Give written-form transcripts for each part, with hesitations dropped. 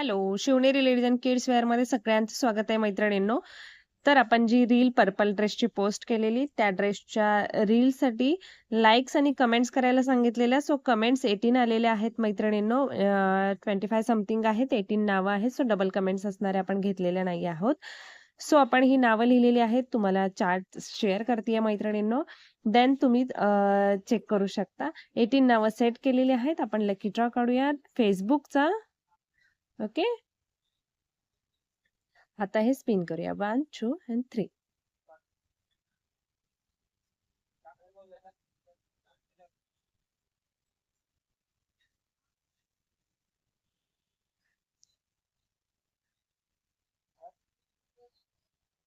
Hello, Shivneri ladies and kids वेअरमध्ये सगळ्यांचं स्वागत आहे मैत्रिणींनो. तर आपण जी रील पर्पल ड्रेसची पोस्ट केलेली, त्या ड्रेसच्या रीलसाठी लाइक्स आणि कमेंट्स करायला सांगितलेल्या. सो कमेंट्स 18 आलेल्या आहेत मैत्रिणींनो. 25 समथिंग आहेत, 18 नावं आहेत. सो डबल कमेंट्स असणारे आपण घेतलेल्या नाही आहोत. सो आपण ही नावं लिहिलेली आहेत. तुम्हाला चार्ट शेअर करते मैत्रिणींनो. देन तुम्ही चेक करू शकता. 18 नावं सेट केलेली आहेत. आपण लकी ड्रॉ काढूया Facebookचा. ओके. आता हे स्पिन करूया 1 2 and 3.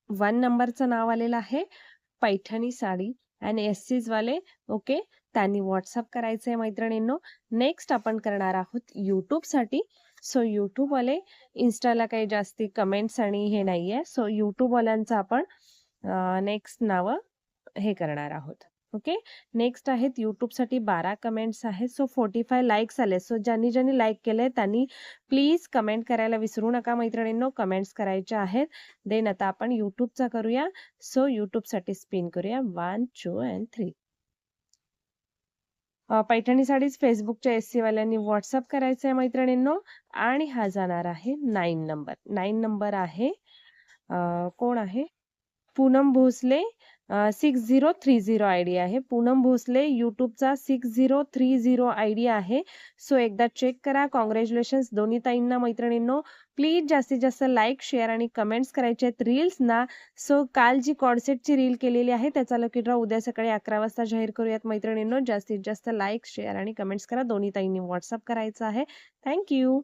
वन नंबरचं नाव आलेलं आहे पैठणी साडी आणि एससीज वाले. ओके. त्यांनी व्हॉट्सअप करायचंय मैत्रिणींनो. नेक्स्ट आपण करणार आहोत यूट्यूबसाठी. सो यूट्यूब वाले, इन्स्टाला काही जास्ती कमेंट्स आणि हे नाहीये. सो यूट्यूब वाल्यांचं आपण नेक्स्ट नावं हे करणार आहोत. ओके. नेक्स्ट आहेत यूट्यूबसाठी 12 कमेंट्स आहेत. सो 45 लाईक्स आले. सो ज्यांनी लाईक केलंय त्यांनी प्लीज कमेंट करायला विसरू नका मैत्रिणींनो. कमेंट्स करायच्या आहेत. देन आता आपण यूट्यूबचा करूया. सो यूट्यूबसाठी स्पिन करूया 1 2 and 3. पैठणी साडीज फेसबुकच्या एससी वाल्यांनी व्हॉट्सअप करायचंय मैत्रिणींनो. आणि हा जाणार आहे 9 नंबर. 9 नंबर आहे कोण आहे? पूनम भोसले. 6030 आयडी आहे. पूनम भोसले यूट्यूबचा 6030 आयडी आहे. सो एकदा चेक करा. कॉंग्रॅच्युलेशन्स दोन्ही ताईंना मैत्रिणींनो. प्लीज जास्तीत जास्त लाईक, शेअर आणि कमेंट्स करायचे आहेत रील्सना. सो काल जी कॉर्डसेटची रील केलेली आहे त्याचा लकी ड्रॉ उद्या सकाळी 11 वाजता जाहीर करूयात मैत्रिणींनो. जास्तीत जास्त लाईक, शेअर आणि कमेंट्स करा. दोन्ही ताईंनी व्हॉट्सअप करायचं आहे. Thank you.